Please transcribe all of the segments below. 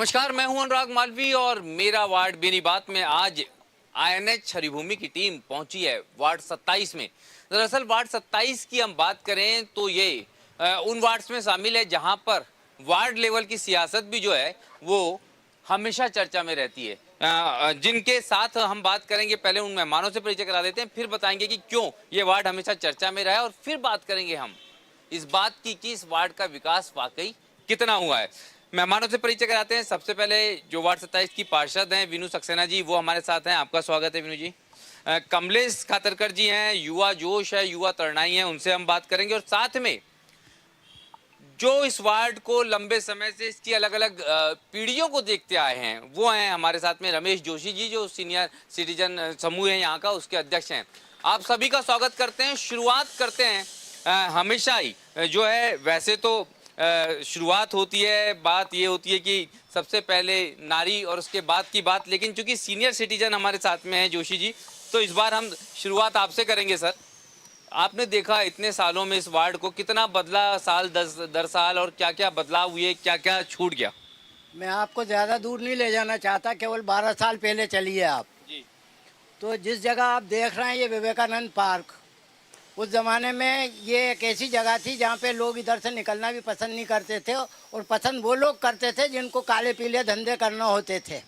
नमस्कार, मैं हूं अनुराग मालवी और मेरा वार्ड मेरी बात में आज आईएनएच हरिभूमि की टीम पहुंची है वार्ड 27 में। दरअसल वार्ड 27 की हम बात करें तो ये उन वार्ड्स में शामिल है जहां पर वार्ड लेवल की सियासत भी जो है वो हमेशा चर्चा में रहती है। जिनके साथ हम बात करेंगे, पहले उन मेहमानों से परिचय करा देते हैं, फिर बताएंगे कि क्यों ये वार्ड हमेशा चर्चा में रहा है और फिर बात करेंगे हम इस बात की कि इस वार्ड का विकास वाकई कितना हुआ है। मेहमानों से परिचय कराते हैं। सबसे पहले जो वार्ड 27 की पार्षद हैं विनू सक्सेना जी, वो हमारे साथ हैं। आपका स्वागत है विनू जी। कमलेश खातरकर जी हैं, युवा जोश है, युवा तरनाई है, उनसे हम बात करेंगे। और साथ में जो इस वार्ड को लंबे समय से इसकी अलग अलग पीढ़ियों को देखते आए हैं वो हैं हमारे साथ में रमेश जोशी जी, जो सीनियर सिटीजन समूह है यहाँ का, उसके अध्यक्ष हैं। आप सभी का स्वागत करते हैं। शुरुआत करते हैं हमेशा ही जो है, वैसे तो शुरुआत होती है, बात ये होती है कि सबसे पहले नारी और उसके बाद की बात, लेकिन चूंकि सीनियर सिटीजन हमारे साथ में है जोशी जी, तो इस बार हम शुरुआत आपसे करेंगे। सर, आपने देखा इतने सालों में इस वार्ड को कितना बदला, साल दर साल, और क्या क्या बदलाव हुए, क्या क्या छूट गया? मैं आपको ज़्यादा दूर नहीं ले जाना चाहता, केवल 12 साल पहले चलिए आप जी। तो जिस जगह आप देख रहे हैं ये विवेकानंद पार्क, उस ज़माने में ये एक ऐसी जगह थी जहाँ पे लोग इधर से निकलना भी पसंद नहीं करते थे, और पसंद वो लोग करते थे जिनको काले पीले धंधे करना होते थे।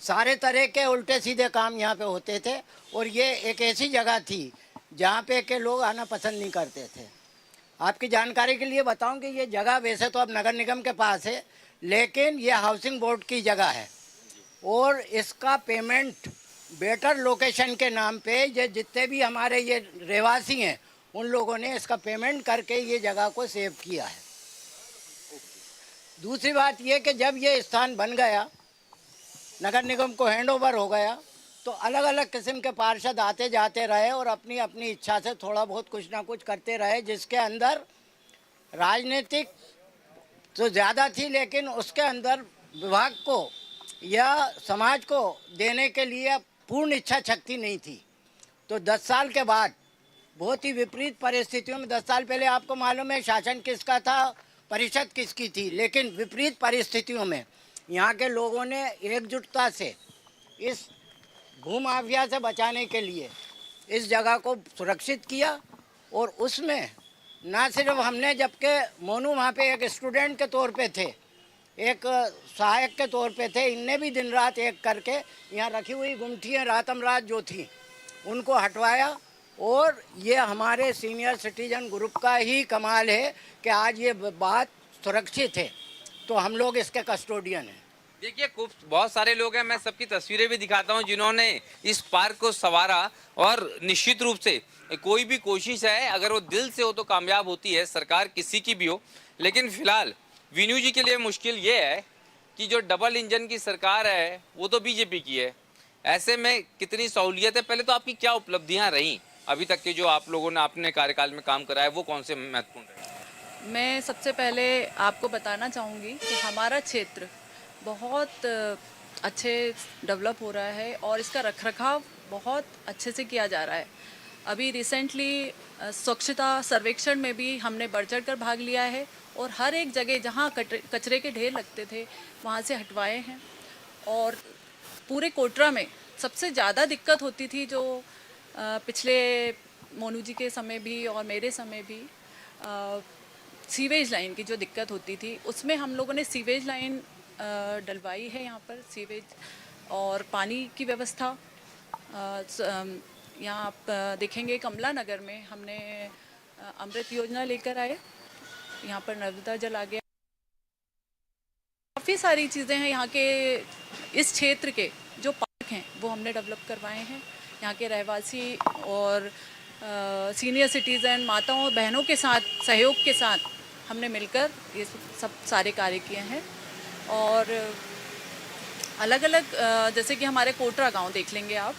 सारे तरह के उल्टे सीधे काम यहाँ पे होते थे, और ये एक ऐसी जगह थी जहाँ पे के लोग आना पसंद नहीं करते थे। आपकी जानकारी के लिए बताऊं कि ये जगह वैसे तो अब नगर निगम के पास है, लेकिन ये हाउसिंग बोर्ड की जगह है, और इसका पेमेंट बेटर लोकेशन के नाम पे ये जितने भी हमारे ये रहवासी हैं उन लोगों ने इसका पेमेंट करके ये जगह को सेव किया है। दूसरी बात ये कि जब ये स्थान बन गया, नगर निगम को हैंड ओवर हो गया, तो अलग अलग किस्म के पार्षद आते जाते रहे और अपनी अपनी इच्छा से थोड़ा बहुत कुछ ना कुछ करते रहे, जिसके अंदर राजनीतिक तो ज़्यादा थी, लेकिन उसके अंदर विभाग को या समाज को देने के लिए पूर्ण इच्छा शक्ति नहीं थी। तो 10 साल के बाद बहुत ही विपरीत परिस्थितियों में, 10 साल पहले आपको मालूम है शासन किसका था, परिषद किसकी थी, लेकिन विपरीत परिस्थितियों में यहाँ के लोगों ने एकजुटता से इस भूमाफिया से बचाने के लिए इस जगह को सुरक्षित किया। और उसमें ना सिर्फ हमने, जबकि मोनू वहाँ पे एक स्टूडेंट के तौर पे थे, एक सहायक के तौर पे थे, इनने भी दिन रात एक करके यहाँ रखी हुई गुमटियाँ रातम रात जो थी उनको हटवाया। और ये हमारे सीनियर सिटीजन ग्रुप का ही कमाल है कि आज ये बात सुरक्षित है, तो हम लोग इसके कस्टोडियन हैं। देखिए, खूब बहुत सारे लोग हैं, मैं सबकी तस्वीरें भी दिखाता हूं जिन्होंने इस पार्क को संवारा, और निश्चित रूप से कोई भी कोशिश है अगर वो दिल से हो तो कामयाब होती है, सरकार किसी की भी हो। लेकिन फिलहाल विनू जी के लिए मुश्किल ये है कि जो डबल इंजन की सरकार है वो तो बीजेपी की है। ऐसे में कितनी सहूलियत है? पहले तो आपकी क्या उपलब्धियां रहीं अभी तक के, जो आप लोगों ने अपने कार्यकाल में काम करा है, वो कौन से महत्वपूर्ण रहे? मैं सबसे पहले आपको बताना चाहूँगी कि हमारा क्षेत्र बहुत अच्छे डेवलप हो रहा है और इसका रखरखाव बहुत अच्छे से किया जा रहा है। अभी रिसेंटली स्वच्छता सर्वेक्षण में भी हमने बढ़ चढ़ कर भाग लिया है, और हर एक जगह जहाँ कचरे के ढेर लगते थे वहाँ से हटवाए हैं। और पूरे कोटरा में सबसे ज़्यादा दिक्कत होती थी, जो पिछले मोनू जी के समय भी और मेरे समय भी सीवेज लाइन की जो दिक्कत होती थी, उसमें हम लोगों ने सीवेज लाइन डलवाई है। यहाँ पर सीवेज और पानी की व्यवस्था, यहाँ आप देखेंगे कमला नगर में हमने अमृत योजना लेकर आए, यहाँ पर नर्मदा जल आ गया। काफ़ी सारी चीज़ें हैं यहाँ के, इस क्षेत्र के जो पार्क हैं वो हमने डेवलप करवाए हैं। यहाँ के रहवासी और सीनियर सिटीज़न, माताओं और बहनों के साथ, सहयोग के साथ हमने मिलकर ये सब सारे कार्य किए हैं। और अलग अलग जैसे कि हमारे कोटरा गांव देख लेंगे आप,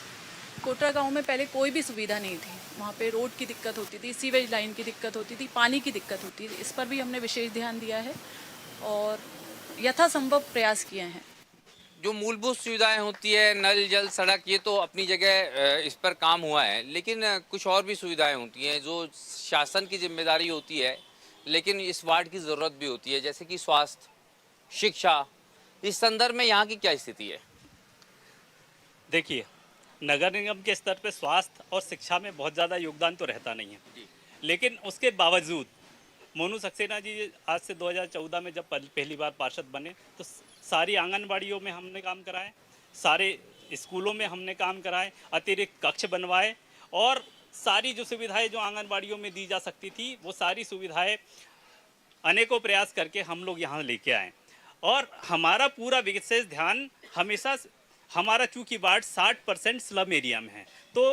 कोटरा गांव में पहले कोई भी सुविधा नहीं थी, वहाँ पे रोड की दिक्कत होती थी, सीवेज लाइन की दिक्कत होती थी, पानी की दिक्कत होती थी। इस पर भी हमने विशेष ध्यान दिया है और यथासंभव प्रयास किए हैं। जो मूलभूत सुविधाएं होती है, नल जल सड़क, ये तो अपनी जगह इस पर काम हुआ है, लेकिन कुछ और भी सुविधाएं होती हैं जो शासन की जिम्मेदारी होती है, लेकिन इस वार्ड की ज़रूरत भी होती है, जैसे कि स्वास्थ्य, शिक्षा, इस संदर्भ में यहाँ की क्या स्थिति है? देखिए, नगर निगम के स्तर पे स्वास्थ्य और शिक्षा में बहुत ज़्यादा योगदान तो रहता नहीं है, लेकिन उसके बावजूद मोनू सक्सेना जी आज से 2014 में जब पहली बार पार्षद बने तो सारी आंगनबाड़ियों में हमने काम कराए, सारे स्कूलों में हमने काम कराए, अतिरिक्त कक्ष बनवाए और सारी जो सुविधाएं जो आंगनबाड़ियों में दी जा सकती थी वो सारी सुविधाएं अनेकों प्रयास करके हम लोग यहाँ लेके आए। और हमारा पूरा विशेष ध्यान हमेशा, हमारा चूँकि वार्ड 60% स्लम एरिया में है तो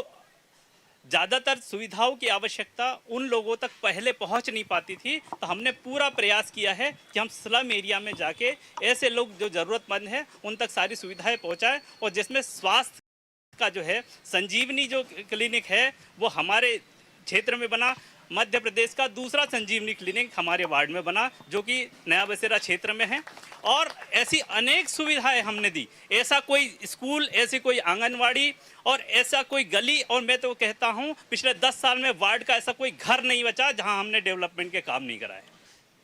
ज़्यादातर सुविधाओं की आवश्यकता उन लोगों तक पहले पहुंच नहीं पाती थी, तो हमने पूरा प्रयास किया है कि हम स्लम एरिया में जाके ऐसे लोग जो ज़रूरतमंद हैं उन तक सारी सुविधाएं पहुंचाएं। और जिसमें स्वास्थ्य का जो है संजीवनी जो क्लिनिक है वो हमारे क्षेत्र में बना, मध्य प्रदेश का दूसरा संजीवनी क्लिनिक हमारे वार्ड में बना जो कि नया बसेरा क्षेत्र में है। और ऐसी अनेक सुविधाएं हमने दी, ऐसा कोई स्कूल, ऐसी कोई आंगनवाड़ी और ऐसा कोई गली, और मैं तो कहता हूं पिछले 10 साल में वार्ड का ऐसा कोई घर नहीं बचा जहां हमने डेवलपमेंट के काम नहीं कराए।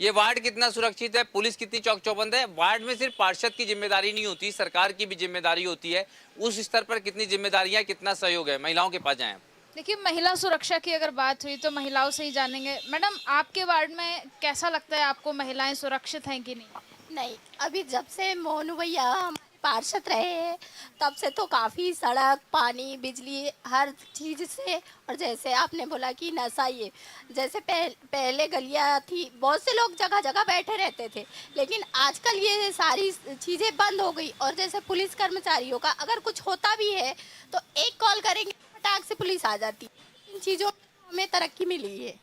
ये वार्ड कितना सुरक्षित है, पुलिस कितनी चौक चौबंद है? वार्ड में सिर्फ पार्षद की जिम्मेदारी नहीं होती, सरकार की भी जिम्मेदारी होती है। उस स्तर पर कितनी जिम्मेदारियां, कितना सहयोग है? महिलाओं के पास जाएं। देखिए, महिला सुरक्षा की अगर बात हुई तो महिलाओं से ही जानेंगे। मैडम, आपके वार्ड में कैसा लगता है आपको, महिलाएं सुरक्षित हैं कि नहीं? नहीं, अभी जब से मोनू भैया हमारे पार्षद रहे हैं तब से तो काफ़ी सड़क, पानी, बिजली, हर चीज़ से, और जैसे आपने बोला कि नशा, ये जैसे पहले गलियाँ थी, बहुत से लोग जगह जगह बैठे रहते थे, लेकिन आजकल ये सारी चीज़ें बंद हो गई। और जैसे पुलिस कर्मचारियों का अगर कुछ होता भी है तो एक कॉल करेंगे, फटाक से पुलिस आ जाती है। इन चीज़ों में हमें तरक्की मिली है।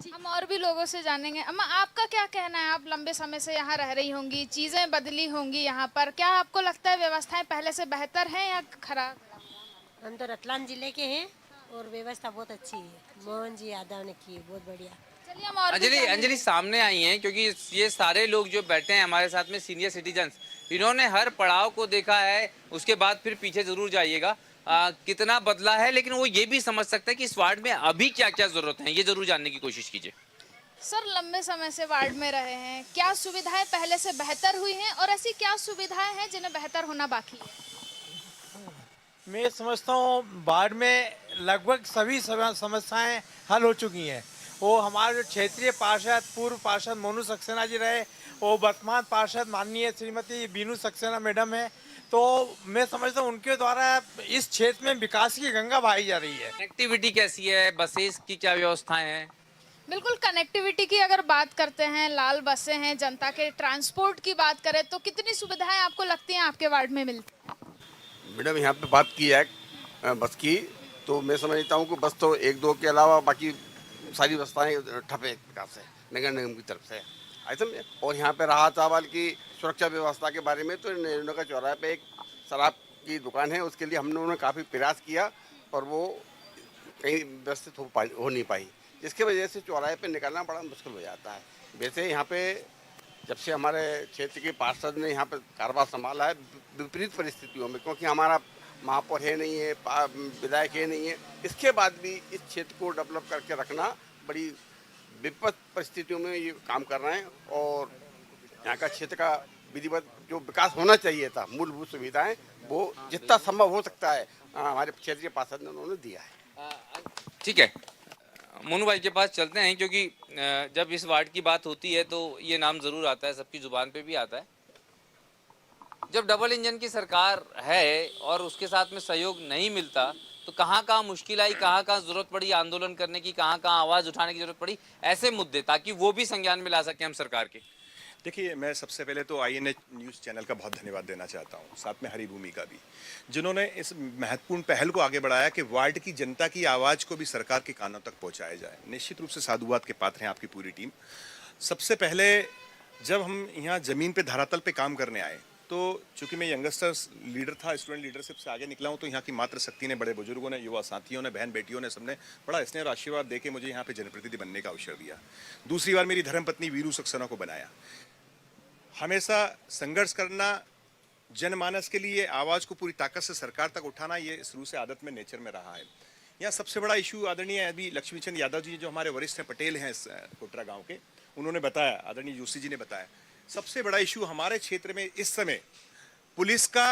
हम और भी लोगों से जानेंगे। अम्मा, आपका क्या कहना है? आप लंबे समय से यहाँ रह रही होंगी, चीज़ें बदली होंगी यहाँ पर, क्या आपको लगता है व्यवस्थाएं पहले से बेहतर हैं या खराब? हम तो रतलाम जिले के हैं और व्यवस्था बहुत अच्छी है, मोहन जी यादव ने की है, बहुत बढ़िया। चलिए, हम और भी अंजलि जानेंगे। अंजलि सामने आई हैं क्योंकि ये सारे लोग जो बैठे हैं हमारे साथ में, सीनियर सिटीजन्स, इन्होंने हर पड़ाव को देखा है। उसके बाद फिर पीछे जरूर जाइएगा कितना बदला है, लेकिन वो ये भी समझ सकते हैं कि इस वार्ड में अभी क्या क्या जरूरत है, ये जरूर जानने की कोशिश कीजिए। सर, लंबे समय से वार्ड में रहे हैं, क्या सुविधाएं पहले से बेहतर हुई हैं और ऐसी क्या सुविधाएं हैं जिन्हें बेहतर होना बाकी है? मैं समझता हूँ वार्ड में लगभग सभी समस्याएं हल हो चुकी हैं। वो हमारे जो क्षेत्रीय पार्षद, पूर्व पार्षद मोनू सक्सेना जी रहे, वो वर्तमान पार्षद माननीय श्रीमती बीनू सक्सेना मैडम है, तो मैं समझता हूँ उनके द्वारा इस क्षेत्र में विकास की गंगा बहाई जा रही है। कनेक्टिविटी कैसी है, बसेस की क्या व्यवस्थाएं हैं? बिल्कुल, कनेक्टिविटी की अगर बात करते हैं, लाल बसें हैं, जनता के ट्रांसपोर्ट की बात करें तो कितनी सुविधाएं आपको लगती हैं आपके वार्ड में मिलती हैं? मैडम, यहाँ पे बात की है बस की, तो मैं समझता हूँ कि बस तो एक दो के अलावा बाकी सारी व्यवस्थाएं ठप है एक प्रकार से नगर निगम की तरफ से, ऐसा में। और यहाँ पे रहा सवाल की सुरक्षा व्यवस्था के बारे में, तो नेहरू नगर चौराहे पे एक शराब की दुकान है, उसके लिए हमने काफ़ी प्रयास किया और वो कहीं व्यवस्थित हो नहीं पाई, जिसकी वजह से चौराहे पे निकलना बड़ा मुश्किल हो जाता है। वैसे यहाँ पे जब से हमारे क्षेत्र के पार्षद ने यहाँ पे कारोबार संभाला है, विपरीत परिस्थितियों में, क्योंकि हमारा महापौर है नहीं है, विधायक है नहीं है, इसके बाद भी इस क्षेत्र को डेवलप करके रखना बड़ी विपद परिस्थितियों में ये काम कर रहे हैं। और यहाँ का क्षेत्र का विधिवत जो विकास होना चाहिए था, मूलभूत सुविधाएं, वो जितना संभव हो सकता है हमारे क्षेत्रीय पार्षद ने उन्होंने दिया है। ठीक है, मोनू भाई के पास चलते हैं क्योंकि जब इस वार्ड की बात होती है तो ये नाम जरूर आता है, सबकी जुबान पे भी आता है। जब डबल इंजन की सरकार है और उसके साथ में सहयोग नहीं मिलता तो कहाँ कहाँ मुश्किल आई, कहाँ कहाँ जरूरत पड़ी आंदोलन करने की, कहाँ कहाँ आवाज उठाने की जरूरत पड़ी, ऐसे मुद्दे ताकि वो भी संज्ञान में ला सके हम सरकार के। देखिए, मैं सबसे पहले तो INH न्यूज़ चैनल का बहुत धन्यवाद देना चाहता हूं, साथ में हरी भूमि का भी, जिन्होंने इस महत्वपूर्ण पहल को आगे बढ़ाया कि वार्ड की जनता की आवाज़ को भी सरकार के कानों तक पहुंचाया जाए। निश्चित रूप से साधुवाद के पात्र हैं आपकी पूरी टीम। सबसे पहले जब हम यहाँ ज़मीन पे धरातल पे काम करने आए तो चूंकि मैं यंगस्टर्स लीडर था, स्टूडेंट लीडरशिप से आगे निकला हूँ, तो यहाँ की मातृशक्ति ने, बड़े बुजुर्गों ने, युवा साथियों ने, बहन बेटियों ने, सबने बड़ा स्नेह और आशीर्वाद देके मुझे यहाँ पे जनप्रतिनिधि बनने का अवसर दिया। दूसरी बार मेरी धर्मपत्नी वीरू सक्सेना को बनाया। हमेशा संघर्ष करना, जनमानस के लिए आवाज़ को पूरी ताकत से सरकार तक उठाना, ये शुरू से आदत में, नेचर में रहा है। यहाँ सबसे बड़ा इशू आदरणीय अभी लक्ष्मीचंद यादव जी जो हमारे वरिष्ठ हैं, पटेल हैं इस कोटरा गांव के, उन्होंने बताया, आदरणीय जोशी जी ने बताया, सबसे बड़ा इशू हमारे क्षेत्र में इस समय पुलिस का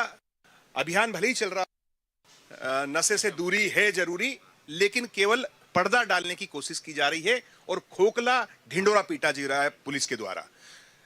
अभियान भले ही चल रहा, नशे से दूरी है जरूरी, लेकिन केवल पर्दा डालने की कोशिश की जा रही है और खोखला ढिंडोरा पीटा जा रहा है पुलिस के द्वारा।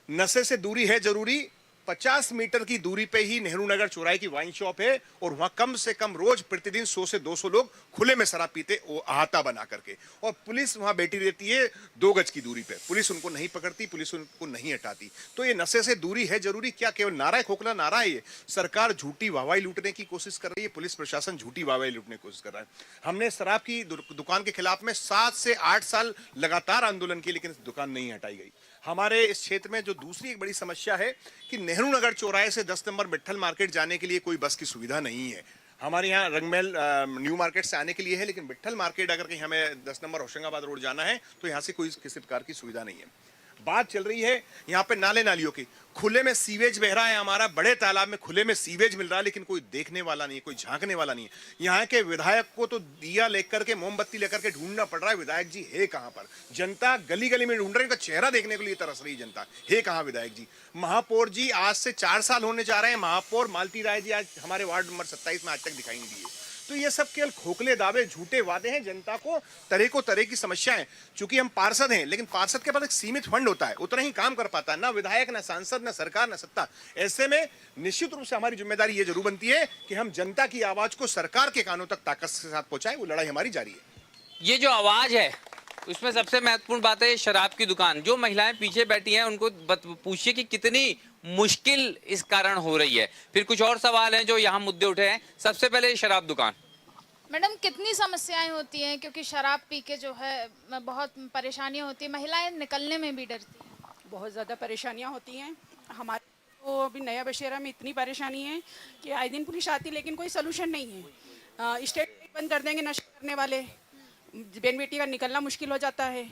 नशे से दूरी है जरूरी, 50 मीटर की दूरी पे ही नेहरू नगर चौराहे की वाइन शॉप है और वहां कम से कम रोज प्रतिदिन 100 से 200 लोग खुले में शराब पीते, वो अहाता बना करके, और पुलिस वहां बैठी रहती है 2 गज की दूरी पे। पुलिस उनको नहीं पकड़ती, पुलिस उनको नहीं हटाती। तो ये नशे से दूरी है जरूरी क्या केवल नारा है, खोखला नारा है? ये सरकार झूठी वाहवाही लूटने की कोशिश कर रही है, पुलिस प्रशासन झूठी वाहवाही लूटने की कोशिश कर रहा है। हमने शराब की दुकान के खिलाफ में 7 से 8 साल लगातार आंदोलन किए, लेकिन दुकान नहीं हटाई गई। हमारे इस क्षेत्र में जो दूसरी एक बड़ी समस्या है कि नेहरू नगर चौराहे से 10 नंबर मिट्ठल मार्केट जाने के लिए कोई बस की सुविधा नहीं है। हमारे यहाँ रंगमहल न्यू मार्केट से आने के लिए है, लेकिन मिट्ठल मार्केट अगर कहीं हमें 10 नंबर होशंगाबाद रोड जाना है तो यहाँ से कोई किसी प्रकार की सुविधा नहीं है। बात चल रही है यहाँ पे नाले नालियों की, खुले में सीवेज बह रहा है, हमारा बड़े तालाब में खुले में सीवेज मिल रहा है, लेकिन कोई देखने वाला नहीं है, कोई झांकने वाला नहीं है। यहाँ के विधायक को तो दिया लेकर के, मोमबत्ती लेकर के ढूंढना पड़ रहा है, विधायक जी है कहाँ पर? जनता गली गली में ढूंढ रही है, उनका चेहरा देखने के लिए तरस रही जनता, है कहाँ विधायक जी? महापौर जी आज से 4 साल होने जा रहे हैं, महापौर मालती राय जी आज हमारे वार्ड नंबर 27 में आज तक दिखाई नहीं दिए। तो ये सब केवल खोखले दावे, झूठे वादे हैं। जनता को तरह की समस्याएं, चूंकि हम पार्षद हैं, लेकिन पार्षद के पास एक सीमित फंड होता है, उतना ही काम कर पाता है, ना विधायक, ना सांसद, ना सरकार, ना सत्ता। ऐसे में निश्चित रूप से हमारी जिम्मेदारी ये जरूर बनती है कि हम जनता की आवाज को सरकार के कानों तक ताकत के साथ पहुंचाएं। वो लड़ाई हमारी जारी है। ये जो आवाज है उसमें सबसे महत्वपूर्ण बात है शराब की दुकान। जो महिलाएं पीछे बैठी हैं उनको पूछिए कि कितनी मुश्किल इस कारण हो रही है। फिर कुछ और सवाल हैं जो यहाँ मुद्दे उठे हैं। सबसे पहले शराब दुकान। मैडम कितनी समस्याएं होती हैं, क्योंकि शराब पी के जो है बहुत परेशानियां होती है, महिलाएं निकलने में भी डरती हैं। बहुत ज़्यादा परेशानियां होती हैं। हमारे तो अभी नया बशेरा में इतनी परेशानी है कि आए दिन पुलिस आती, लेकिन कोई सलूशन नहीं है। स्टेट बंद कर देंगे नशा करने वाले, बहन बेटी का निकलना मुश्किल हो जाता है।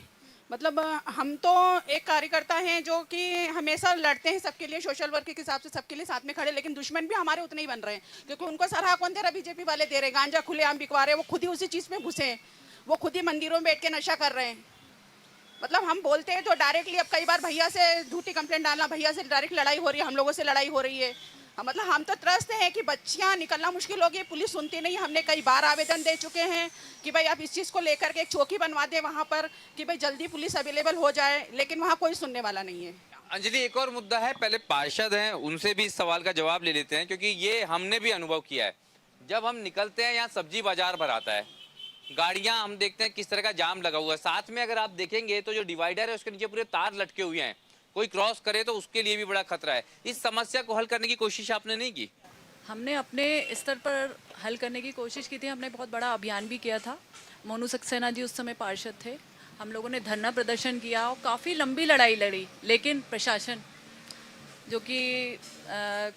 मतलब हम तो एक कार्यकर्ता हैं जो कि हमेशा लड़ते हैं सबके लिए, सोशल वर्क के हिसाब से सबके लिए साथ में खड़े, लेकिन दुश्मन भी हमारे उतने ही बन रहे हैं, क्योंकि उनको सराहा कौन दे रहा? बीजेपी वाले दे रहे। गांजा खुलेआम बिकवा रहे हैं, वो खुद ही उसी चीज़ में घुसे हैं, वो खुद ही मंदिरों में बैठ के नशा कर रहे हैं। मतलब हम बोलते हैं तो डायरेक्टली, अब कई बार भैया से झूठी कंप्लेंट डालना, भैया से डायरेक्ट लड़ाई हो रही है, हम लोगों से लड़ाई हो रही है। मतलब हम तो त्रस्त हैं कि बच्चियां निकलना मुश्किल हो गई, पुलिस सुनती नहीं। हमने कई बार आवेदन दे चुके हैं कि भाई आप इस चीज़ को लेकर के एक चौकी बनवा दें वहाँ पर, कि भाई जल्दी पुलिस अवेलेबल हो जाए, लेकिन वहाँ कोई सुनने वाला नहीं है। अंजलि, एक और मुद्दा है, पहले पार्षद हैं उनसे भी इस सवाल का जवाब ले लेते हैं, क्योंकि ये हमने भी अनुभव किया है। जब हम निकलते हैं यहाँ सब्जी बाजार भर आता है, गाड़ियाँ हम देखते हैं किस तरह का जाम लगा हुआ है। साथ में अगर आप देखेंगे तो जो डिवाइडर है उसके नीचे पूरे तार लटके हुए हैं, कोई क्रॉस करे तो उसके लिए भी बड़ा खतरा है। इस समस्या को हल करने की कोशिश आपने नहीं की? हमने अपने स्तर पर हल करने की कोशिश की थी। हमने बहुत बड़ा अभियान भी किया था। मोनू सक्सेना जी उस समय पार्षद थे। हम लोगों ने धरना प्रदर्शन किया और काफ़ी लंबी लड़ाई लड़ी, लेकिन प्रशासन जो कि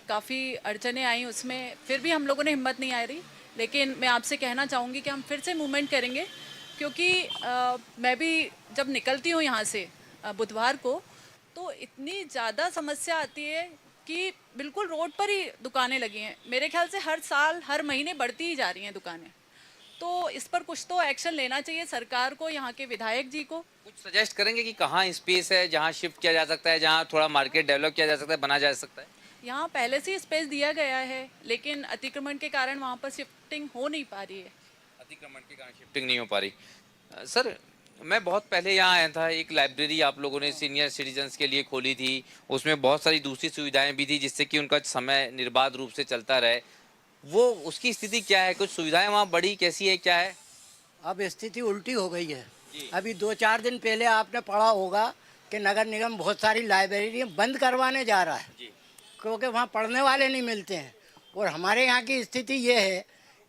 काफ़ी अड़चने आई उसमें, फिर भी हम लोगों ने हिम्मत नहीं हारी। लेकिन मैं आपसे कहना चाहूँगी कि हम फिर से मूवमेंट करेंगे, क्योंकि मैं भी जब निकलती हूँ यहाँ से बुधवार को, तो इतनी ज़्यादा समस्या आती है कि बिल्कुल रोड पर ही दुकानें लगी हैं। मेरे ख्याल से हर साल हर महीने बढ़ती ही जा रही हैं दुकानें। तो इस पर कुछ तो एक्शन लेना चाहिए सरकार को, यहाँ के विधायक जी को। कुछ सजेस्ट करेंगे कि कहाँ स्पेस है जहाँ शिफ्ट किया जा सकता है, जहाँ थोड़ा मार्केट डेवलप किया जा सकता है, बना जा सकता है? यहाँ पहले से ही स्पेस दिया गया है, लेकिन अतिक्रमण के कारण वहाँ पर शिफ्टिंग हो नहीं पा रही है। अतिक्रमण के कारण शिफ्टिंग नहीं हो पा रही। सर, मैं बहुत पहले यहाँ आया था, एक लाइब्रेरी आप लोगों ने सीनियर सिटीजन्स के लिए खोली थी, उसमें बहुत सारी दूसरी सुविधाएं भी थी जिससे कि उनका समय निर्बाध रूप से चलता रहे। वो उसकी स्थिति क्या है? कुछ सुविधाएं वहाँ बढ़ी, कैसी है, क्या है? अब स्थिति उल्टी हो गई है। अभी 2-4 दिन पहले आपने पढ़ा होगा कि नगर निगम बहुत सारी लाइब्रेरी बंद करवाने जा रहा है, क्योंकि वहाँ पढ़ने वाले नहीं मिलते हैं। और हमारे यहाँ की स्थिति ये है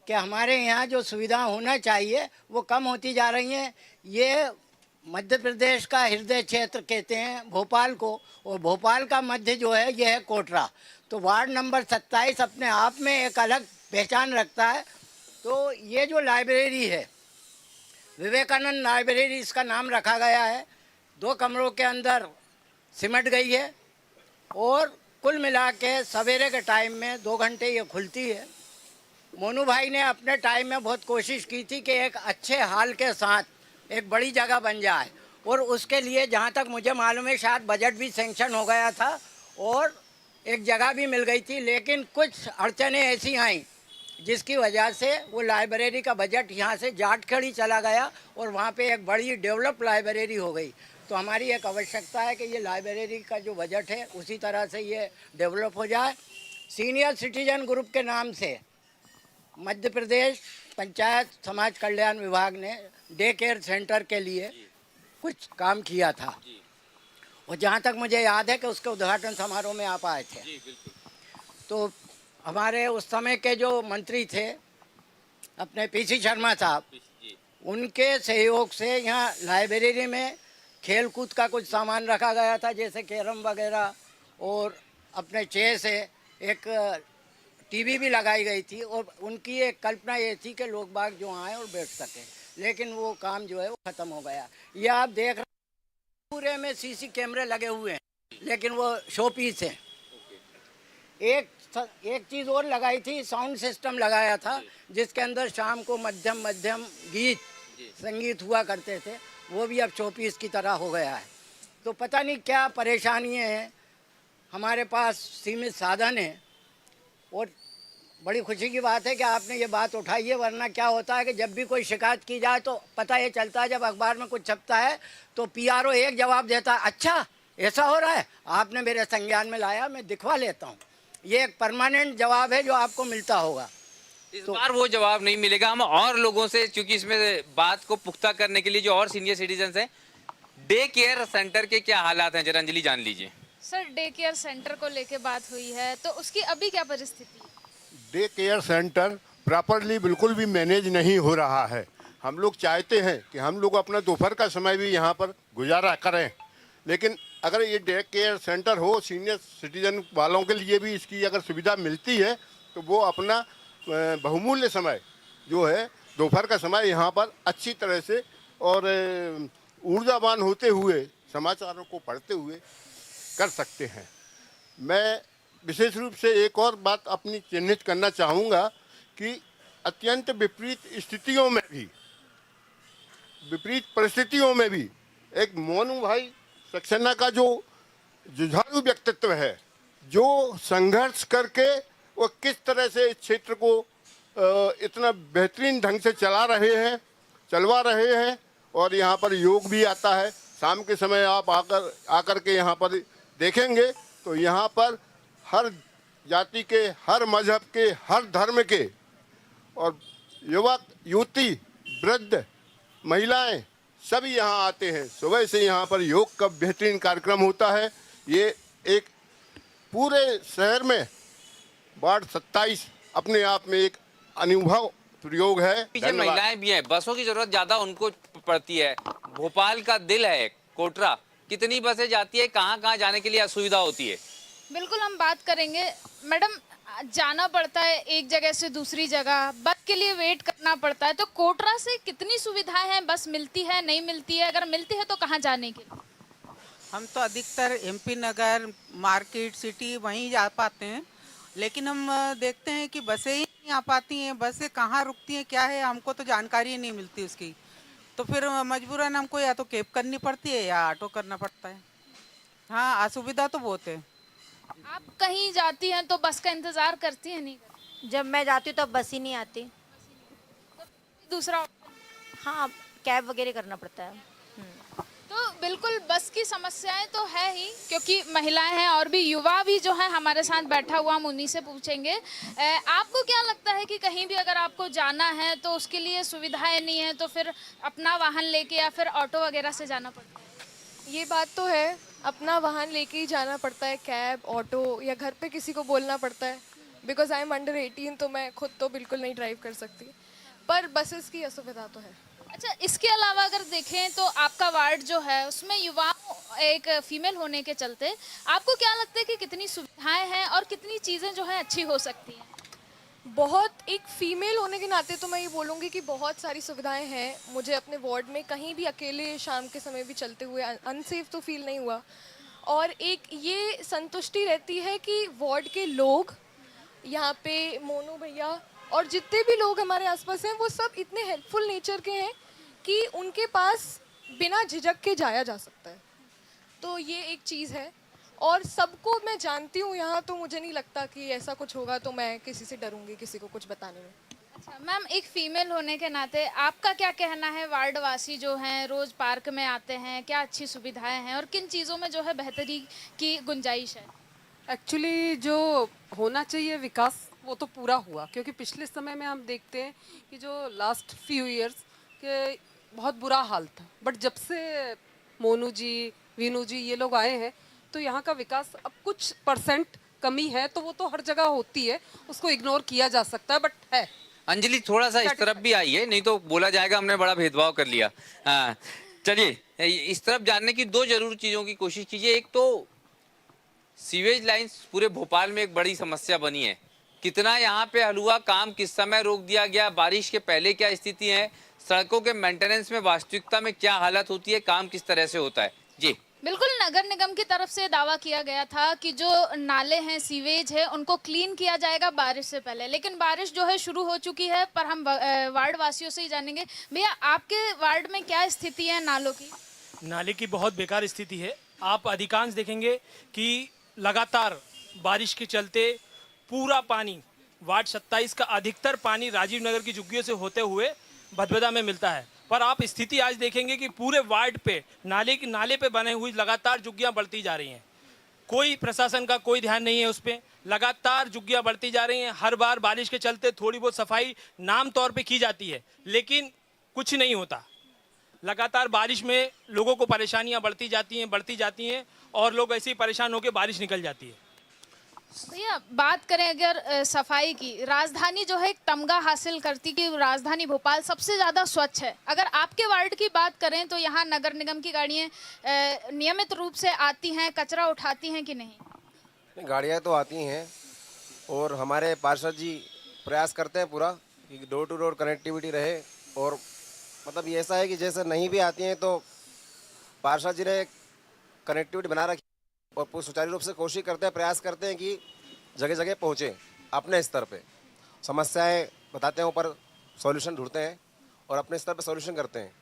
कि हमारे यहाँ जो सुविधा होना चाहिए वो कम होती जा रही हैं। ये मध्य प्रदेश का हृदय क्षेत्र कहते हैं भोपाल को, और भोपाल का मध्य जो है ये है कोटरा। तो वार्ड नंबर 27 अपने आप में एक अलग पहचान रखता है। तो ये जो लाइब्रेरी है, विवेकानंद लाइब्रेरी इसका नाम रखा गया है, 2 कमरों के अंदर सिमट गई है, और कुल मिला के सवेरे के टाइम में 2 घंटे ये खुलती है। मोनू भाई ने अपने टाइम में बहुत कोशिश की थी कि एक अच्छे हाल के साथ एक बड़ी जगह बन जाए, और उसके लिए जहाँ तक मुझे मालूम है शायद बजट भी सेंक्शन हो गया था, और एक जगह भी मिल गई थी, लेकिन कुछ अड़चनें ऐसी आईं जिसकी वजह से वो लाइब्रेरी का बजट यहाँ से जाटखड़ी चला गया और वहाँ पे एक बड़ी डेवलप लाइब्रेरी हो गई। तो हमारी एक आवश्यकता है कि ये लाइब्रेरी का जो बजट है उसी तरह से ये डेवलप हो जाए। सीनियर सिटीजन ग्रुप के नाम से मध्य प्रदेश पंचायत समाज कल्याण विभाग ने डे केयर सेंटर के लिए कुछ काम किया था, और जहाँ तक मुझे याद है कि उसके उद्घाटन समारोह में आप आए थे। तो हमारे उस समय के जो मंत्री थे अपने पीसी शर्मा साहब, उनके सहयोग से यहाँ लाइब्रेरी में खेल कूद का कुछ सामान रखा गया था, जैसे कैरम वगैरह, और अपने चेस है, एक टीवी भी लगाई गई थी, और उनकी एक कल्पना ये थी कि लोग बाग जो आए और बैठ सकें, लेकिन वो काम जो है वो ख़त्म हो गया। ये आप देख रहे हैं पूरे में सीसी कैमरे लगे हुए हैं, लेकिन वो शो पीस है। एक चीज़ और लगाई थी, साउंड सिस्टम लगाया था जिसके अंदर शाम को मध्यम मध्यम गीत संगीत हुआ करते थे, वो भी अब शोपीस की तरह हो गया है। तो पता नहीं क्या परेशानियां हैं, हमारे पास सीमित साधन हैं, और बड़ी खुशी की बात है कि आपने ये बात उठाई है, वरना क्या होता है कि जब भी कोई शिकायत की जाए तो पता ये चलता है, जब अखबार में कुछ छपता है तो पीआरओ एक जवाब देता है, अच्छा ऐसा हो रहा है, आपने मेरे संज्ञान में लाया, मैं दिखवा लेता हूँ। ये एक परमानेंट जवाब है जो आपको मिलता होगा। इस बार वो जवाब नहीं मिलेगा। हम और लोगों से, क्योंकि इसमें बात को पुख्ता करने के लिए जो और सीनियर सिटीजन हैं, डे केयर सेंटर के क्या हालात हैं, जरा अंजलि जान लीजिए। सर, डे केयर सेंटर को लेके बात हुई है, तो उसकी अभी क्या परिस्थिति है? डे केयर सेंटर प्रॉपरली बिल्कुल भी मैनेज नहीं हो रहा है। हम लोग चाहते हैं कि हम लोग अपना दोपहर का समय भी यहाँ पर गुजारा करें, लेकिन अगर ये डे केयर सेंटर हो, सीनियर सिटीजन वालों के लिए भी इसकी अगर सुविधा मिलती है तो वो अपना बहुमूल्य समय जो है दोपहर का समय यहाँ पर अच्छी तरह से और ऊर्जावान होते हुए समाचारों को पढ़ते हुए कर सकते हैं। मैं विशेष रूप से एक और बात अपनी चिन्हित करना चाहूँगा कि अत्यंत विपरीत स्थितियों में भी, विपरीत परिस्थितियों में भी एक मोनू भाई सक्सेना का जो जुझारू व्यक्तित्व है, जो संघर्ष करके वो किस तरह से इस क्षेत्र को इतना बेहतरीन ढंग से चलवा रहे हैं, और यहाँ पर योग भी आता है। शाम के समय आप आकर के यहाँ पर देखेंगे तो यहाँ पर हर जाति के, हर मजहब के, हर धर्म के, और युवक युवती, वृद्ध, महिलाएं सभी यहाँ आते हैं। सुबह से यहाँ पर योग का बेहतरीन कार्यक्रम होता है। ये एक पूरे शहर में वार्ड 27 अपने आप में एक अनुभव प्रयोग है। पीछे महिलाएं भी हैं, बसों की जरूरत ज्यादा उनको पड़ती है। भोपाल का दिल है कोटरा, कितनी बसें जाती है, कहाँ कहाँ जाने के लिए असुविधा होती है? बिल्कुल हम बात करेंगे। मैडम, जाना पड़ता है एक जगह से दूसरी जगह, बस के लिए वेट करना पड़ता है, तो कोटरा से कितनी सुविधाएं हैं? बस मिलती है, नहीं मिलती है? अगर मिलती है तो कहाँ जाने के लिए? हम तो अधिकतर एमपी नगर, मार्केट, सिटी वहीं जा पाते हैं, लेकिन हम देखते हैं कि बसें ही नहीं आ पाती हैं। बसें कहाँ रुकती हैं, क्या है, हमको तो जानकारी नहीं मिलती उसकी। तो फिर मजबूरन हमको या तो कैब करनी पड़ती है या ऑटो करना पड़ता है। हाँ, असुविधा तो बहुत है। आप कहीं जाती हैं तो बस का इंतजार करती हैं? नहीं, जब मैं जाती हूँ तब बस ही नहीं आती, दूसरा हाँ कैब वगैरह करना पड़ता है। तो बिल्कुल बस की समस्याएं तो है ही, क्योंकि महिलाएं हैं और भी युवा भी जो है हमारे साथ बैठा हुआ, हम उन्हीं से पूछेंगे। आपको क्या लगता है कि कहीं भी अगर आपको जाना है तो उसके लिए सुविधाएं नहीं है, तो फिर अपना वाहन लेके या फिर ऑटो वगैरह से जाना पड़ता है? ये बात तो है, अपना वाहन लेके ही जाना पड़ता है, कैब, ऑटो, या घर पे किसी को बोलना पड़ता है। बिकॉज आई एम अंडर 18, तो मैं खुद तो बिल्कुल नहीं ड्राइव कर सकती, पर बसेस की असुविधा तो है। अच्छा, इसके अलावा अगर देखें तो आपका वार्ड जो है उसमें युवाओं, एक फीमेल होने के चलते आपको क्या लगता है कि कितनी सुविधाएं हैं और कितनी चीज़ें जो है अच्छी हो सकती हैं? बहुत, एक फीमेल होने के नाते तो मैं ये बोलूँगी कि बहुत सारी सुविधाएं हैं। मुझे अपने वार्ड में कहीं भी अकेले शाम के समय भी चलते हुए अनसेफ तो फील नहीं हुआ, और एक ये संतुष्टि रहती है कि वार्ड के लोग, यहाँ पे मोनू भैया और जितने भी लोग हमारे आसपास हैं, वो सब इतने हेल्पफुल नेचर के हैं कि उनके पास बिना झिझक के जाया जा सकता है। तो ये एक चीज़ है। और सबको मैं जानती हूँ यहाँ, तो मुझे नहीं लगता कि ऐसा कुछ होगा तो मैं किसी से डरूंगी किसी को कुछ बताने में। अच्छा मैम, एक फीमेल होने के नाते आपका क्या कहना है, वार्ड वासी जो हैं रोज पार्क में आते हैं, क्या अच्छी सुविधाएं हैं और किन चीज़ों में जो है बेहतरी की गुंजाइश है? एक्चुअली जो होना चाहिए विकास वो तो पूरा हुआ, क्योंकि पिछले समय में हम देखते हैं कि जो लास्ट फ्यू इयर्स के बहुत बुरा हाल था, बट जब से मोनू जी, वीनू जी ये लोग आए हैं तो यहाँ का विकास अब कुछ परसेंट कमी है, तो वो तो हर जगह होती है, उसको इग्नोर किया जा सकता है, बट है। अंजलि थोड़ा सा इस तरफ भी आई है, नहीं तो बोला जाएगा हमने बड़ा भेदभाव कर लिया। हाँ चलिए इस तरफ जानने की दो जरूर चीजों की कोशिश कीजिए। एक तो सीवेज लाइंस पूरे भोपाल में एक बड़ी समस्या बनी है, कितना यहाँ पे हल हुआ, काम किस समय रोक दिया गया, बारिश के पहले क्या स्थिति है, सड़कों के मेंटेनेंस में वास्तविकता में क्या हालत होती है, काम किस तरह से होता है? जी बिल्कुल, नगर निगम की तरफ से दावा किया गया था कि जो नाले हैं, सीवेज है, उनको क्लीन किया जाएगा बारिश से पहले, लेकिन बारिश जो है शुरू हो चुकी है। पर हम वार्ड वासियों से ही जानेंगे, भैया आपके वार्ड में क्या स्थिति है नालों की? नाले की बहुत बेकार स्थिति है। आप अधिकांश देखेंगे कि लगातार बारिश के चलते पूरा पानी, वार्ड 27 का अधिकतर पानी राजीव नगर की झुग्गियों से होते हुए भदभदा में मिलता है। पर आप स्थिति आज देखेंगे कि पूरे वार्ड पे नाले पे बने हुई लगातार झुग्गियां बढ़ती जा रही हैं। कोई प्रशासन का कोई ध्यान नहीं है उस पर, लगातार झुग्गियां बढ़ती जा रही हैं। हर बार बारिश के चलते थोड़ी बहुत सफाई नाम तौर पे की जाती है, लेकिन कुछ नहीं होता। लगातार बारिश में लोगों को परेशानियां बढ़ती जाती हैं और लोग ऐसे ही परेशान होकर बारिश निकल जाती है। भैया बात करें अगर सफाई की, राजधानी जो है एक तमगा हासिल करती कि राजधानी भोपाल सबसे ज़्यादा स्वच्छ है। अगर आपके वार्ड की बात करें तो यहाँ नगर निगम की गाड़ियाँ नियमित रूप से आती हैं, कचरा उठाती हैं कि नहीं? गाड़ियाँ तो आती हैं और हमारे पार्षद जी प्रयास करते हैं पूरा कि डोर टू डोर कनेक्टिविटी रहे। और मतलब ये ऐसा है कि जैसे नहीं भी आती हैं तो पार्षद जी ने कनेक्टिविटी बना रखी और पूरी सुचारू रूप से कोशिश करते हैं, प्रयास करते हैं कि जगह जगह पहुँचे, अपने स्तर पे समस्याएं बताते हैं, ऊपर सॉल्यूशन ढूंढते हैं और अपने स्तर पे सॉल्यूशन करते हैं।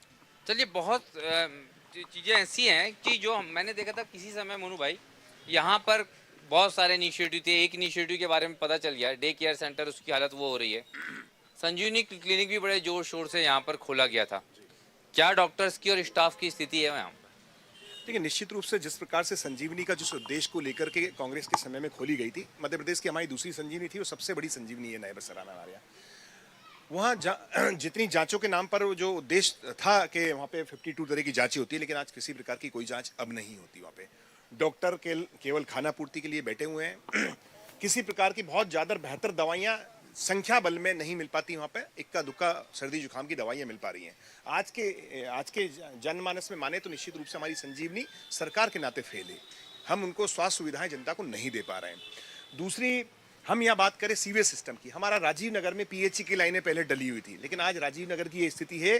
चलिए बहुत चीज़ें ऐसी हैं कि जो मैंने देखा था किसी समय मोनू भाई, यहाँ पर बहुत सारे इनिशिएटिव थे। एक इनिशिएटिव के बारे में पता चल गया, डे केयर सेंटर, उसकी हालत वो हो रही है। संजीवनी क्लिनिक भी बड़े जोर शोर से यहाँ पर खोला गया था। क्या डॉक्टर्स की और स्टाफ की स्थिति है यहाँ पर? देखिए, निश्चित रूप से जिस प्रकार से संजीवनी का जिस उद्देश्य को लेकर के कांग्रेस के समय में खोली गई थी, मध्य प्रदेश की हमारी दूसरी संजीवनी थी, वो सबसे बड़ी संजीवनी है नए बसराना हमारे यहाँ। वहाँ जितनी जांचों के नाम पर जो उद्देश्य था कि वहाँ पे 52 तरह की जांचें होती है, लेकिन आज किसी प्रकार की कोई जांच अब नहीं होती। वहाँ पे डॉक्टर केवल खाना पूर्ति के लिए बैठे हुए हैं। किसी प्रकार की बहुत ज़्यादा बेहतर दवाइयाँ संख्या बल में नहीं मिल पाती। वहाँ पे इक्का दुक्का सर्दी जुकाम की दवाइयाँ मिल पा रही हैं। आज के जनमानस में माने तो निश्चित रूप से हमारी संजीवनी सरकार के नाते फेल है। हम उनको स्वास्थ्य सुविधाएं जनता को नहीं दे पा रहे हैं। दूसरी, हम यहाँ बात करें सीवेज सिस्टम की, हमारा राजीव नगर में पीएचई की लाइनें पहले डली हुई थी, लेकिन आज राजीव नगर की ये स्थिति है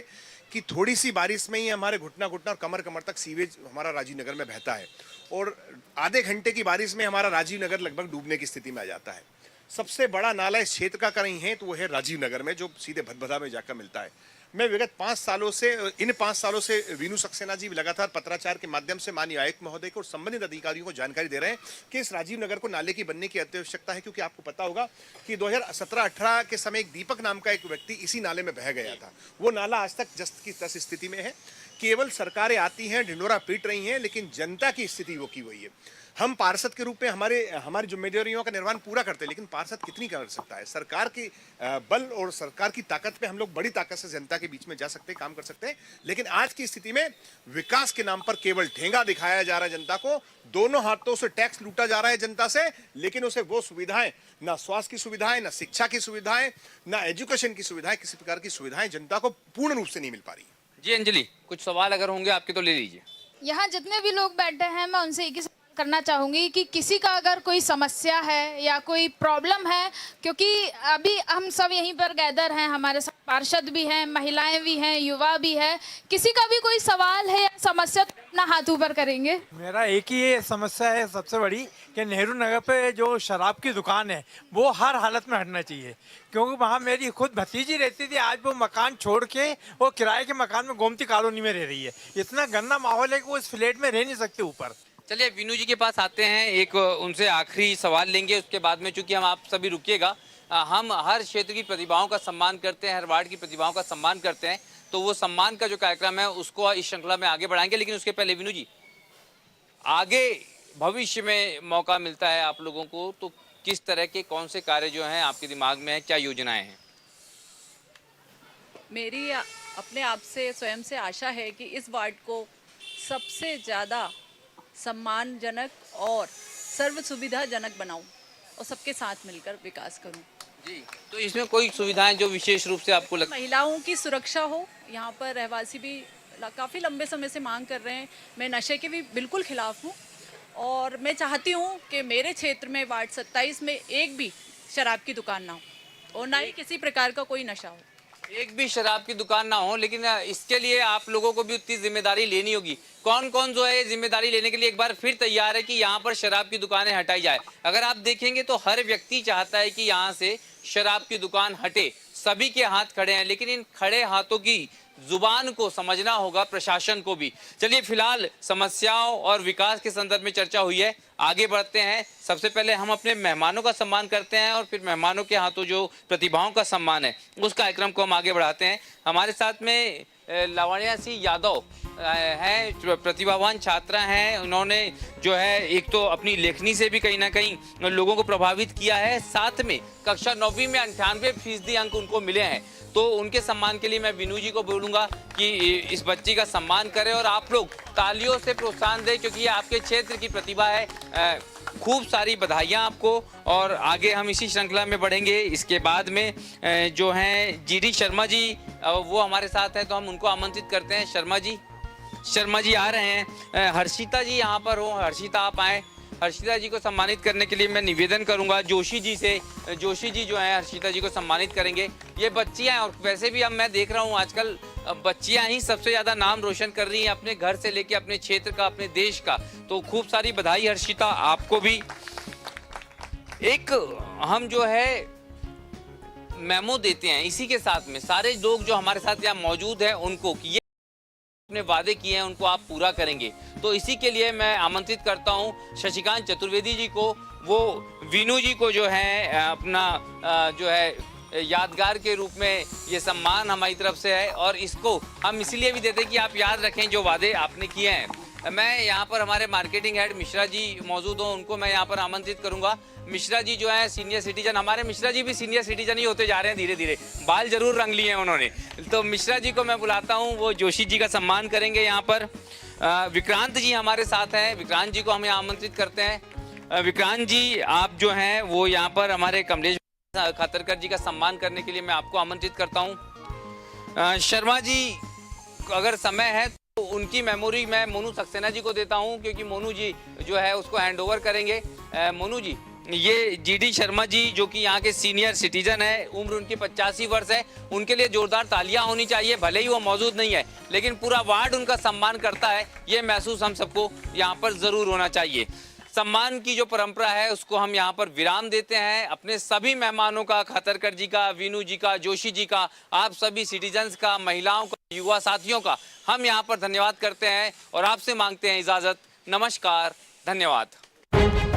कि थोड़ी सी बारिश में ही हमारे घुटना और कमर तक सीवेज हमारा राजीव नगर में बहता है और आधे घंटे की बारिश में हमारा राजीव नगर लगभग डूबने की स्थिति में आ जाता है। सबसे बड़ा नाला इस क्षेत्र का कहीं है तो वो है राजीव नगर में, जो सीधे भदभदा में जाकर मिलता है। मैं विगत 5 सालों से वीनू सक्सेना जी लगातार पत्राचार के माध्यम से माननीय आयुक्त महोदय को और संबंधित अधिकारियों को जानकारी दे रहे हैं कि इस राजीव नगर को नाले की बनने की अत्यावश्यकता है, क्योंकि आपको पता होगा कि 2017-18 के समय एक दीपक नाम का एक व्यक्ति इसी नाले में बह गया था। वो नाला आज तक जस्त की तस स्थिति में है। केवल सरकारें आती हैं, ढिंढोरा पीट रही हैं, लेकिन जनता की स्थिति वो की वही है। हम पार्षद के रूप में हमारी जिम्मेदारियों का निर्वहन पूरा करते हैं, लेकिन पार्षद कितनी कर सकता है? सरकार की बल और सरकार की ताकत पे हम लोग बड़ी ताकत से जनता के बीच में जा सकते हैं, काम कर सकते हैं, लेकिन आज की स्थिति में विकास के नाम पर केवल ठेंगा दिखाया जा रहा है जनता को। दोनों हाथों से टैक्स लूटा जा रहा है जनता से, लेकिन उसे वो सुविधाएं, ना स्वास्थ्य की सुविधाएं, ना शिक्षा की सुविधाएं, ना एजुकेशन की सुविधाएं, किसी प्रकार की सुविधाएं जनता को पूर्ण रूप से नहीं मिल पा रही। जी अंजलि, कुछ सवाल अगर होंगे आपके तो ले लीजिए। यहाँ जितने भी लोग बैठे हैं, मैं उनसे एक ही करना चाहूँगी कि किसी का अगर कोई समस्या है या कोई प्रॉब्लम है, क्योंकि अभी हम सब यहीं पर गैदर हैं, हमारे साथ पार्षद भी हैं, महिलाएं भी हैं, युवा भी है, किसी का भी कोई सवाल है या समस्या तो अपना हाथ ऊपर करेंगे। मेरा एक ही ये समस्या है सबसे बड़ी कि नेहरू नगर पे जो शराब की दुकान है वो हर हालत में हटना चाहिए, क्योंकि वहाँ मेरी खुद भतीजी रहती थी। आज वो मकान छोड़ के वो किराए के मकान में गोमती कॉलोनी में रह रही है। इतना गंदा माहौल है कि वो इस फ्लैट में रह नहीं सकते ऊपर। चलिए विनू जी के पास आते हैं, एक उनसे आखिरी सवाल लेंगे, उसके बाद में चूंकि हम आप सभी रुकिएगा, हम हर क्षेत्र की प्रतिभाओं का सम्मान करते हैं, हर वार्ड की प्रतिभाओं का सम्मान करते हैं, तो वो सम्मान का जो कार्यक्रम है उसको इस श्रृंखला में आगे बढ़ाएंगे। लेकिन उसके पहले विनू जी, आगे भविष्य में मौका मिलता है आप लोगों को तो किस तरह के कौन से कार्य जो हैं आपके दिमाग में है, क्या योजनाएं हैं? मेरी अपने आप से स्वयं से आशा है कि इस वार्ड को सबसे ज़्यादा सम्मानजनक और सर्व सुविधाजनक बनाऊं और सबके साथ मिलकर विकास करूं। जी, तो इसमें कोई सुविधाएं जो विशेष रूप से आपको लगता है? महिलाओं की सुरक्षा हो, यहाँ पर रहवासी भी काफ़ी लंबे समय से मांग कर रहे हैं। मैं नशे के भी बिल्कुल खिलाफ हूँ और मैं चाहती हूँ कि मेरे क्षेत्र में वार्ड 27 में एक भी शराब की दुकान ना हो और ना ही किसी प्रकार का कोई नशा हो। एक भी शराब की दुकान ना हो, लेकिन इसके लिए आप लोगों को भी उतनी जिम्मेदारी लेनी होगी। कौन कौन जो है जिम्मेदारी लेने के लिए एक बार फिर तैयार है कि यहाँ पर शराब की दुकानें हटाई जाए? अगर आप देखेंगे तो हर व्यक्ति चाहता है कि यहाँ से शराब की दुकान हटे, सभी के हाथ खड़े हैं, लेकिन इन खड़े हाथों की जुबान को समझना होगा प्रशासन को भी। चलिए फिलहाल समस्याओं और विकास के संदर्भ में चर्चा हुई है, आगे बढ़ते हैं। सबसे पहले हम अपने मेहमानों का सम्मान करते हैं और फिर मेहमानों के हाथों जो प्रतिभाओं का सम्मान है उस कार्यक्रम को हम आगे बढ़ाते हैं। हमारे साथ में लावण्या सिंह यादव हैं, प्रतिभावान छात्रा हैं। उन्होंने जो है एक तो अपनी लेखनी से भी कहीं ना कहीं लोगों को प्रभावित किया है, साथ में कक्षा 9वीं में 98% अंक उनको मिले हैं। तो उनके सम्मान के लिए मैं विनू जी को बोलूँगा कि इस बच्ची का सम्मान करें और आप लोग तालियों से प्रोत्साहन दें, क्योंकि ये आपके क्षेत्र की प्रतिभा है। खूब सारी बधाइयाँ आपको और आगे हम इसी श्रृंखला में बढ़ेंगे। इसके बाद में जो हैं जीडी शर्मा जी, वो हमारे साथ हैं, तो हम उनको आमंत्रित करते हैं। शर्मा जी आ रहे हैं। हर्षिता जी यहाँ पर हो, हर्षिता आप आएँ। हर्षिता जी को सम्मानित करने के लिए मैं निवेदन करूंगा जोशी जी से। जोशी जी जो है हर्षिता जी को सम्मानित करेंगे। ये बच्चियां हैं और वैसे भी अब मैं देख रहा हूँ आजकल बच्चियां ही सबसे ज़्यादा नाम रोशन कर रही हैं, अपने घर से लेके अपने क्षेत्र का, अपने देश का। तो खूब सारी बधाई हर्षिता, आपको भी। एक हम जो है मेमो देते हैं इसी के साथ में सारे लोग जो हमारे साथ यहाँ मौजूद हैं उनको कि अपने वादे किए हैं उनको आप पूरा करेंगे। तो इसी के लिए मैं आमंत्रित करता हूं शशिकांत चतुर्वेदी जी को। वो विनू जी को जो है अपना जो है यादगार के रूप में ये सम्मान हमारी तरफ से है और इसको हम इसलिए भी देते हैं कि आप याद रखें जो वादे आपने किए हैं। मैं यहाँ पर हमारे मार्केटिंग हेड मिश्रा जी मौजूद हों, उनको मैं यहाँ पर आमंत्रित करूँगा। मिश्रा जी जो है सीनियर सिटीजन, हमारे मिश्रा जी भी सीनियर सिटीजन ही होते जा रहे हैं धीरे धीरे, बाल जरूर रंग लिए हैं उन्होंने। तो मिश्रा जी को मैं बुलाता हूँ, वो जोशी जी का सम्मान करेंगे यहाँ पर। विक्रांत जी हमारे साथ हैं, विक्रांत जी को हम यहाँ आमंत्रित करते हैं। विक्रांत जी आप जो हैं वो यहाँ पर हमारे कमलेश खतरकर जी का सम्मान करने के लिए मैं आपको आमंत्रित करता हूँ। शर्मा जी अगर समय है तो उनकी मेमोरी मैं मोनू सक्सेना जी को देता हूँ, क्योंकि मोनू जी जो है उसको हैंड ओवर करेंगे। मोनू जी, ये जीडी शर्मा जी जो कि यहाँ के सीनियर सिटीजन है, उम्र उनकी 85 वर्ष है, उनके लिए जोरदार तालियां होनी चाहिए। भले ही वो मौजूद नहीं है लेकिन पूरा वार्ड उनका सम्मान करता है, ये महसूस हम सबको यहाँ पर जरूर होना चाहिए। सम्मान की जो परंपरा है उसको हम यहाँ पर विराम देते हैं। अपने सभी मेहमानों का, खतरकर जी का, विनू जी का, जोशी जी का, आप सभी सिटीजन्स का, महिलाओं का, युवा साथियों का हम यहाँ पर धन्यवाद करते हैं और आपसे मांगते हैं इजाज़त। नमस्कार, धन्यवाद।